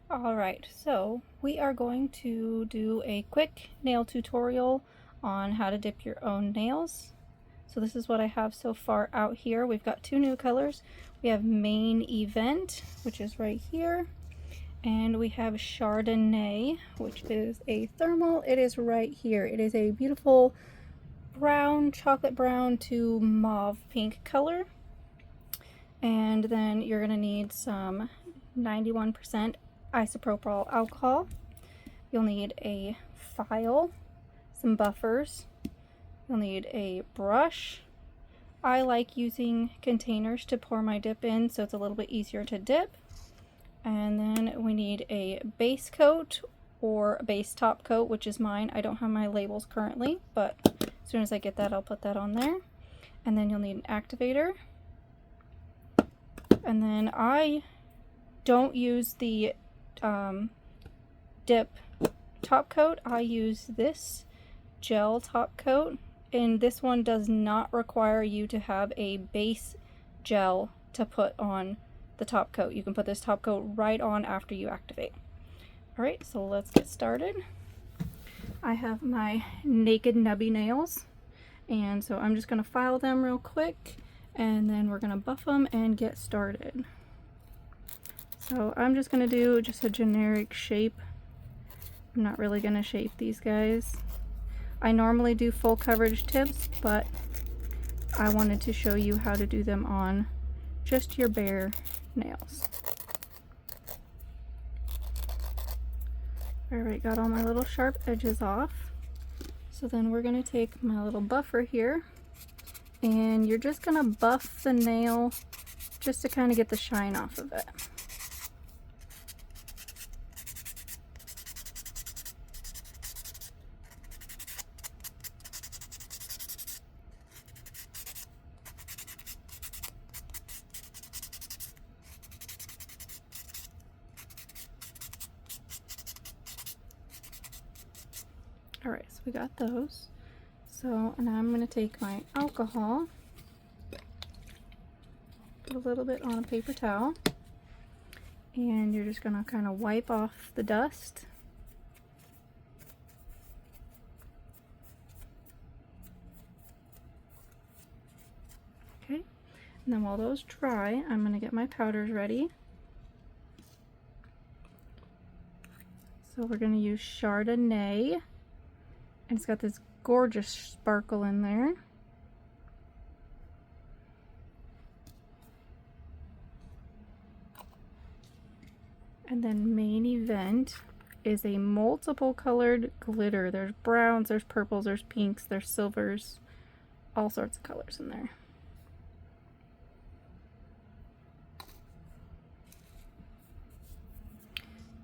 Alright, so we are going to do a quick nail tutorial on how to dip your own nails. So this is what I have so far out here. We've got two new colors. We have Main Event, which is right here, and we have Chardonnay, which is a thermal. It is right here. It is a beautiful brown, chocolate brown to mauve pink color. And then you're going to need some 91% isopropyl alcohol. You'll need a file, some buffers. You'll need a brush. I like using containers to pour my dip in so it's a little bit easier to dip. And then we need a base coat or a base top coat, which is mine. I don't have my labels currently, but as soon as I get that, I'll put that on there. And then you'll need an activator. And then I don't use the dip top coat. I use this gel top coat, and this one does not require you to have a base gel to put on the top coat. You can put this top coat right on after you activate. Alright, so let's get started. I have my naked nubby nails, and so I'm just going to file them real quick, and then we're going to buff them and get started. So I'm just going to do just a generic shape. I'm not really going to shape these guys. I normally do full coverage tips, but I wanted to show you how to do them on just your bare nails. Alright, got all my little sharp edges off. So then we're going to take my little buffer here, and you're just going to buff the nail just to kind of get the shine off of it. Alright, so we got those. So, and I'm going to take my alcohol, put a little bit on a paper towel, and you're just going to kind of wipe off the dust. Okay, and then while those dry, I'm going to get my powders ready. So we're going to use Chardonnay, and it's got this gorgeous sparkle in there. And then Main Event is a multiple colored glitter. There's browns, there's purples, there's pinks, there's silvers, all sorts of colors in there.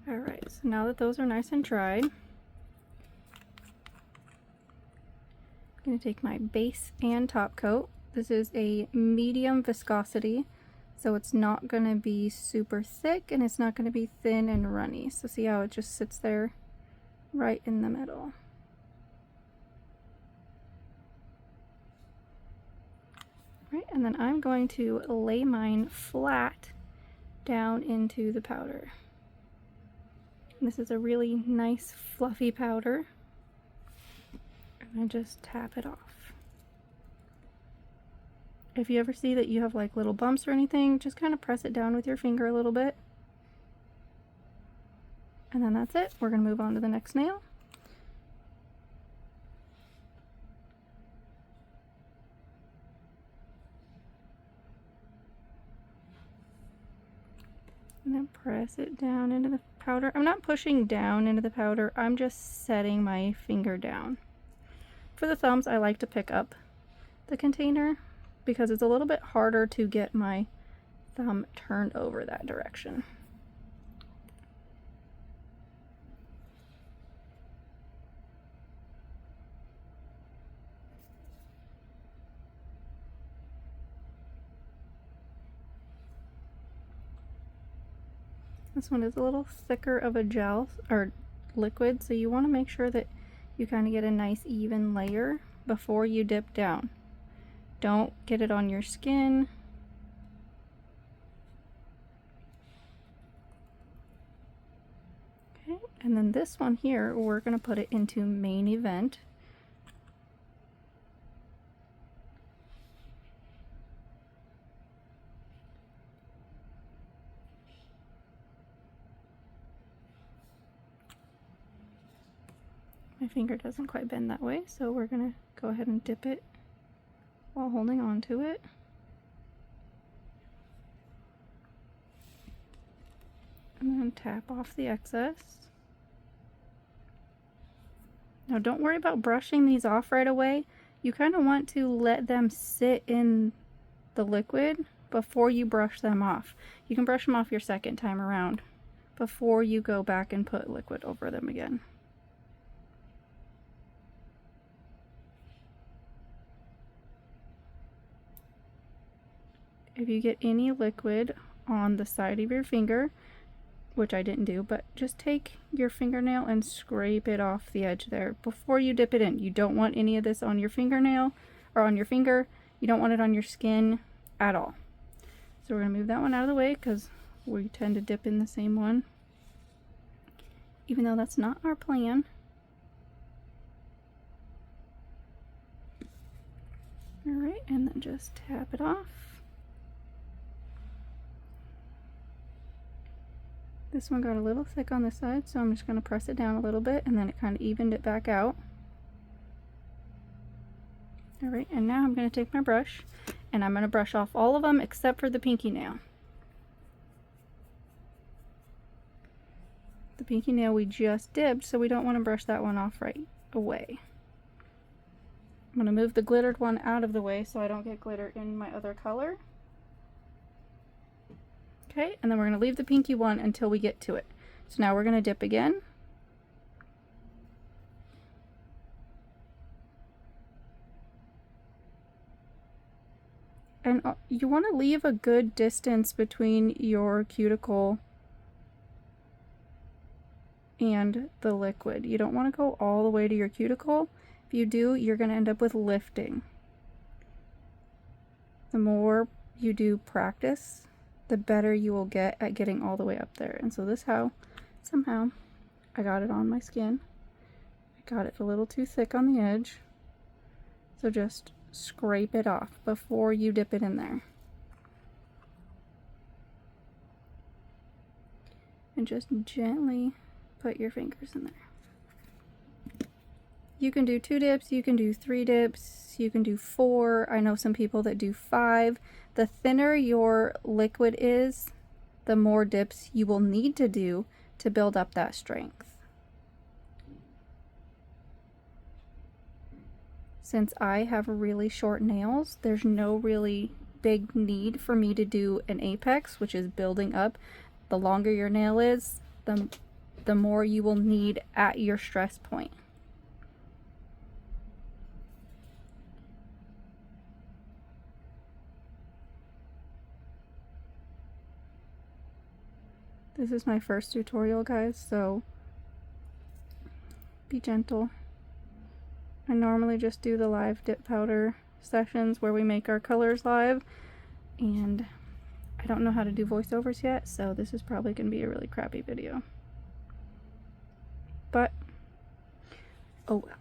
Alright, so now that those are nice and dried, I'm going to take my base and top coat. This is a medium viscosity, so it's not going to be super thick and it's not going to be thin and runny. So see how it just sits there right in the middle. Right, and then I'm going to lay mine flat down into the powder. And this is a really nice fluffy powder. And just tap it off. If you ever see that you have like little bumps or anything, just kind of press it down with your finger a little bit. And then that's it. We're going to move on to the next nail. And then press it down into the powder. I'm not pushing down into the powder, I'm just setting my finger down. For the thumbs, I like to pick up the container because it's a little bit harder to get my thumb turned over that direction. This one is a little thicker of a gel or liquid, so you want to make sure that you kind of get a nice even layer before you dip down. Don't get it on your skin. And then this one here, we're going to put it into main event. My finger doesn't quite bend that way, so we're going to go ahead and dip it while holding on to it. And then tap off the excess. Now don't worry about brushing these off right away. You kind of want to let them sit in the liquid before you brush them off. You can brush them off your second time around before you go back and put liquid over them again. If you get any liquid on the side of your finger, which I didn't do, but just take your fingernail and scrape it off the edge there before you dip it in. You don't want any of this on your fingernail or on your finger. You don't want it on your skin at all. So we're going to move that one out of the way because we tend to dip in the same one, even though that's not our plan. Alright, and then just tap it off. This one got a little thick on this side, so I'm just going to press it down a little bit, and then it kind of evened it back out. Alright, and now I'm going to take my brush, and I'm going to brush off all of them except for the pinky nail. The pinky nail we just dipped, so we don't want to brush that one off right away. I'm going to move the glittered one out of the way so I don't get glitter in my other color. Okay, and then we're going to leave the pinky one until we get to it. So now we're going to dip again. And you want to leave a good distance between your cuticle and the liquid. You don't want to go all the way to your cuticle. If you do, you're going to end up with lifting. The more you do practice, the better you will get at getting all the way up there. And so this how, somehow, I got it on my skin. I got it a little too thick on the edge. So just scrape it off before you dip it in there. And just gently put your fingers in there. You can do 2 dips, you can do 3 dips, you can do 4. I know some people that do 5. The thinner your liquid is, the more dips you will need to do to build up that strength. Since I have really short nails, there's no really big need for me to do an apex, which is building up. The longer your nail is, the more you will need at your stress point. This is my first tutorial, guys, so be gentle. I normally just do the live dip powder sessions where we make our colors live, and I don't know how to do voiceovers yet, so this is probably going to be a really crappy video. But, oh well.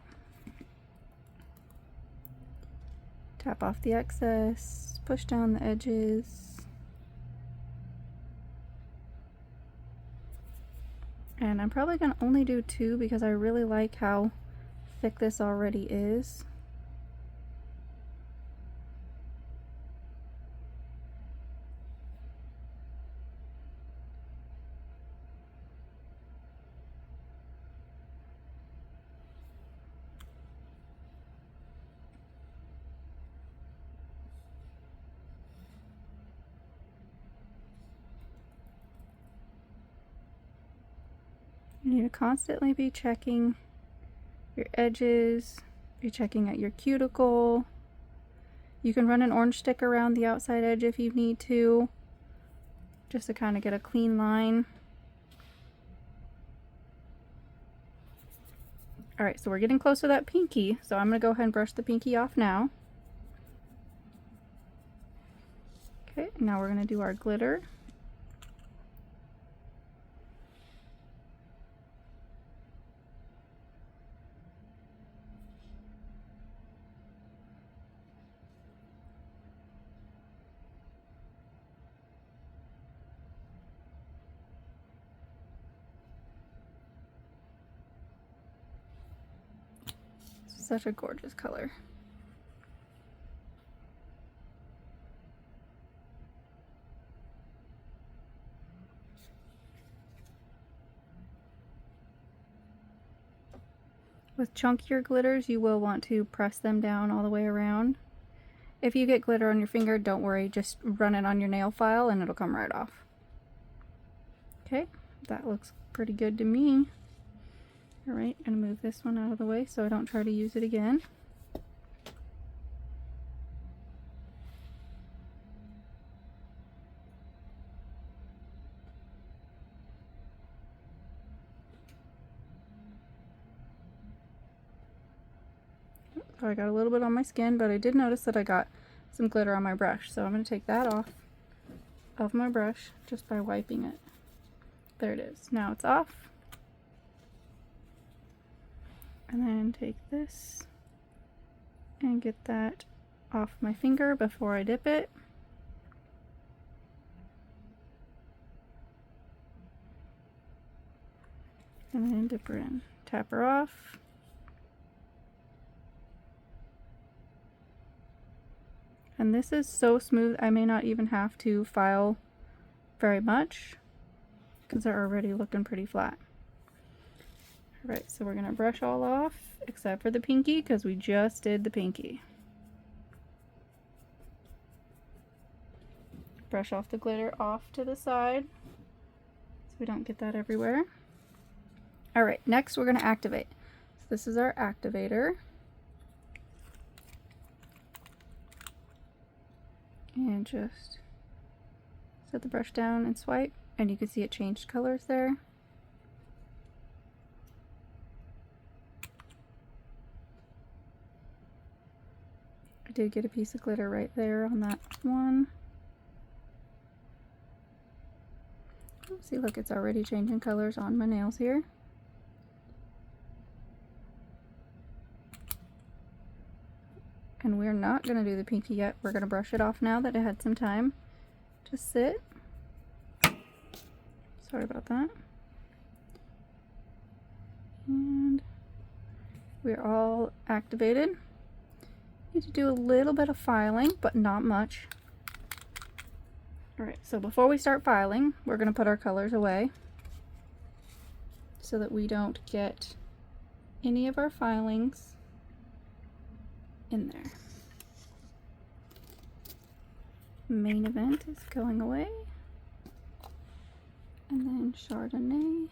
Tap off the excess, push down the edges. And I'm probably going to only do 2 because I really like how thick this already is. You need to constantly be checking your edges, be checking at your cuticle. You can run an orange stick around the outside edge if you need to, just to kind of get a clean line. Alright, so we're getting close to that pinky, so I'm going to go ahead and brush the pinky off now. Okay, now we're going to do our glitter. such a gorgeous color. With chunkier glitters, you will want to press them down all the way around. If you get glitter on your finger, don't worry, just run it on your nail file and it'll come right off. Okay, that looks pretty good to me. Alright, I'm gonna move this one out of the way so I don't try to use it again. So I got a little bit on my skin, but I did notice that I got some glitter on my brush, so I'm going to take that off of my brush just by wiping it. There it is. Now it's off. And then take this and get that off my finger before I dip it. And then dip her in. Tap her off. And this is so smooth, I may not even have to file very much because they're already looking pretty flat. Alright, so we're going to brush all off except for the pinky because we just did the pinky. Brush off the glitter off to the side so we don't get that everywhere. Alright, next we're going to activate. So this is our activator. And just set the brush down and swipe, and you can see it changed colors there. I did get a piece of glitter right there on that one. See, look, it's already changing colors on my nails here. And we're not going to do the pinky yet. We're going to brush it off now that it had some time to sit. Sorry about that. And we're all activated. Need to do a little bit of filing, but not much. Alright, so before we start filing, we're going to put our colors away so that we don't get any of our filings in there. Main Event is going away. And then Chardonnay.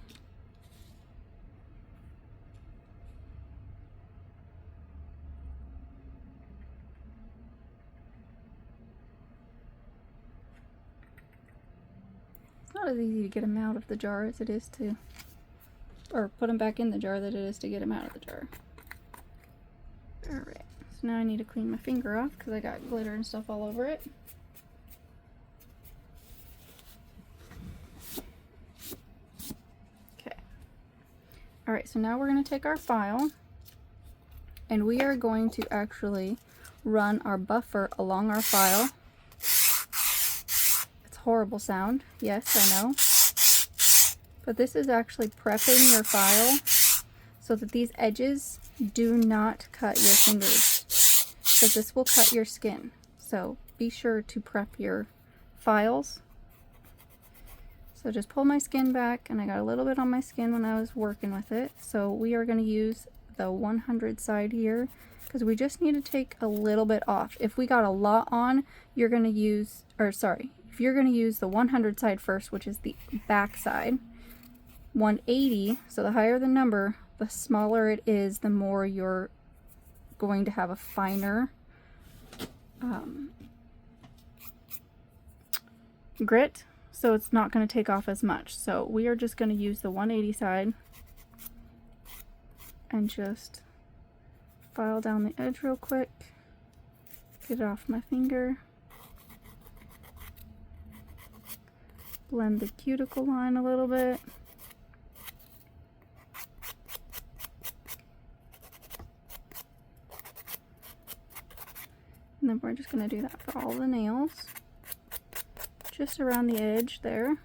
It's not as easy to get them out of the jar as it is to, or put them back in the jar that it is to get them out of the jar. Alright. So now I need to clean my finger off because I got glitter and stuff all over it. Okay. Alright, so now we're going to take our file and we are going to actually run our buffer along our file. It's a horrible sound. Yes, I know. But this is actually prepping your file so that these edges do not cut your fingers, because this will cut your skin. So be sure to prep your files. So just pull my skin back, and I got a little bit on my skin when I was working with it. So we are going to use the 100 side here because we just need to take a little bit off. If we got a lot on, you're going to use, or sorry, if you're going to use the 100 side first, which is the back side, 180, so the higher the number, the smaller it is, the more you're going to have a finer grit, so it's not going to take off as much. So we are just going to use the 180 side and just file down the edge real quick, get it off my finger, blend the cuticle line a little bit. And then we're just going to do that for all the nails, just around the edge there.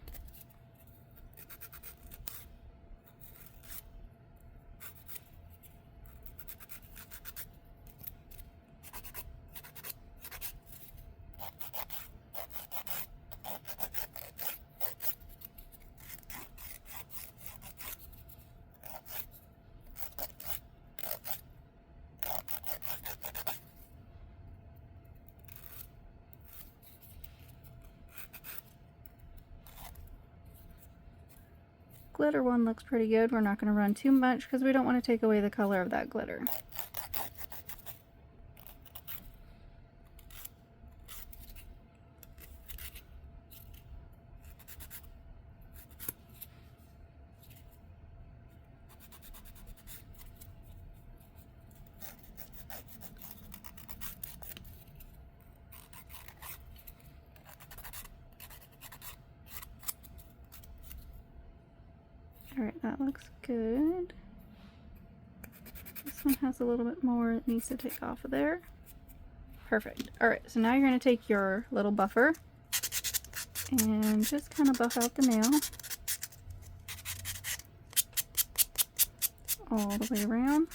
glitter one looks pretty good. We're not going to run too much because we don't want to take away the color of that glitter. Alright, that looks good. This one has a little bit more it needs to take off of there. Perfect. Alright, so now you're going to take your little buffer and just kind of buff out the nail all the way around.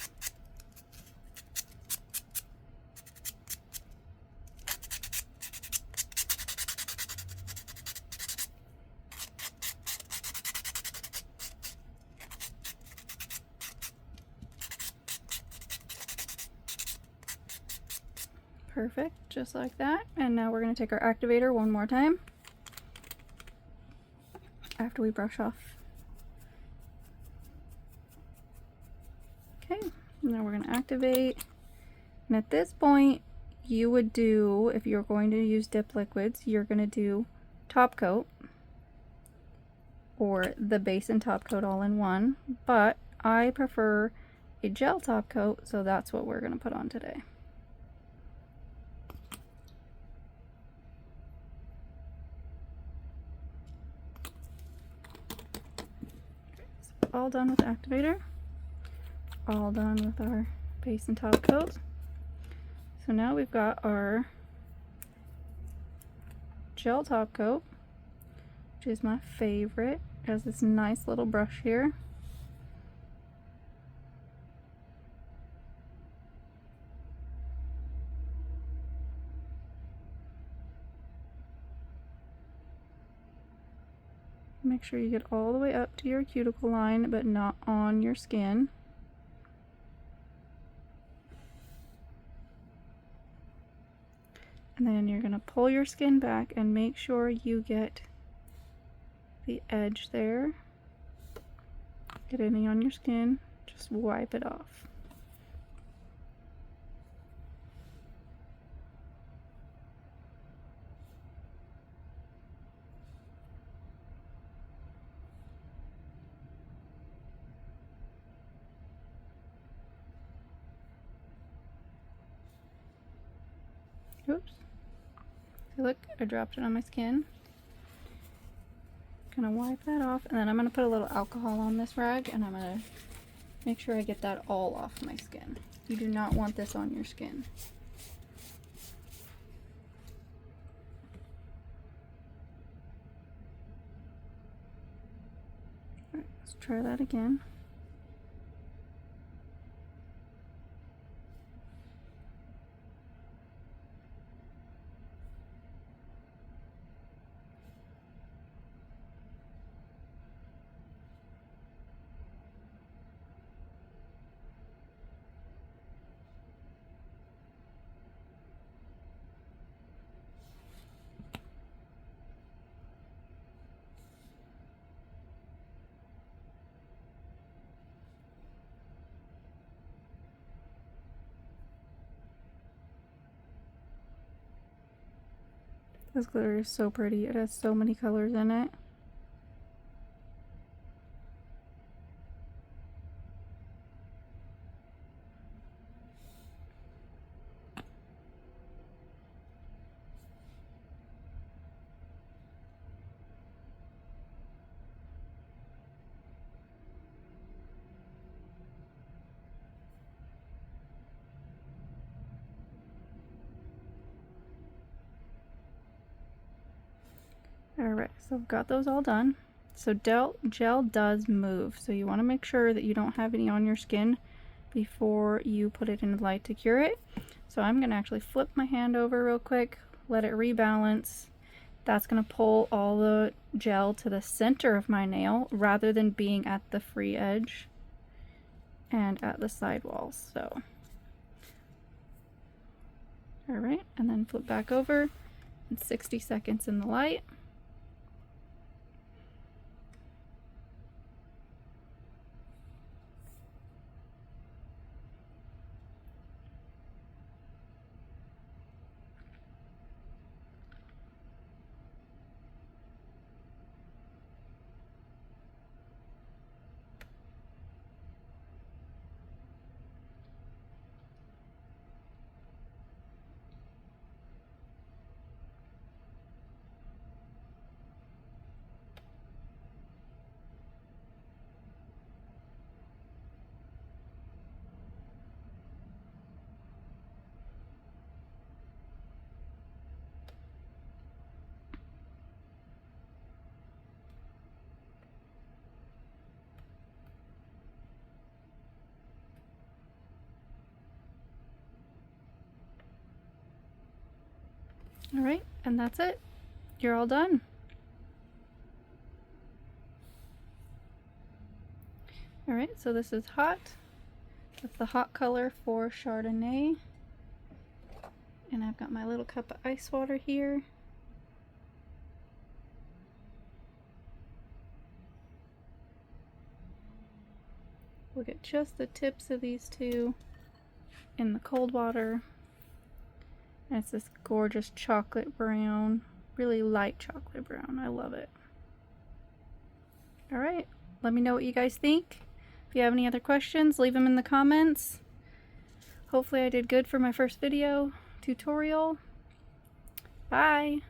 Perfect, just like that. And now we're going to take our activator one more time after we brush off. Okay, now we're going to activate. And at this point, you would do, if you're going to use dip liquids, you're going to do top coat or the base and top coat all in one. But I prefer a gel top coat, so that's what we're going to put on today. All done with the activator, all done with our base and top coat. So now we've got our gel top coat, which is my favorite. It has this nice little brush here. Make sure you get all the way up to your cuticle line, but not on your skin. And then you're going to pull your skin back and make sure you get the edge there. Get anything on your skin, just wipe it off. Oops. See, look, I dropped it on my skin. Gonna wipe that off, and then I'm gonna put a little alcohol on this rag, and I'm gonna make sure I get that all off my skin. You do not want this on your skin. All right, let's try that again. This glitter is so pretty. It has so many colors in it. Alright, so I've got those all done. So gel does move, so you want to make sure that you don't have any on your skin before you put it in the light to cure it. So I'm going to actually flip my hand over real quick, let it rebalance. That's going to pull all the gel to the center of my nail rather than being at the free edge and at the side walls. So, alright, and then flip back over and 60 seconds in the light. All right, and that's it. You're all done. All right, so this is hot. That's the hot color for Chardonnay. And I've got my little cup of ice water here. We'll get just the tips of these two in the cold water. And it's this gorgeous chocolate brown, really light chocolate brown. I love it. All right, let me know what you guys think. If you have any other questions, leave them in the comments. Hopefully I did good for my first video tutorial. Bye!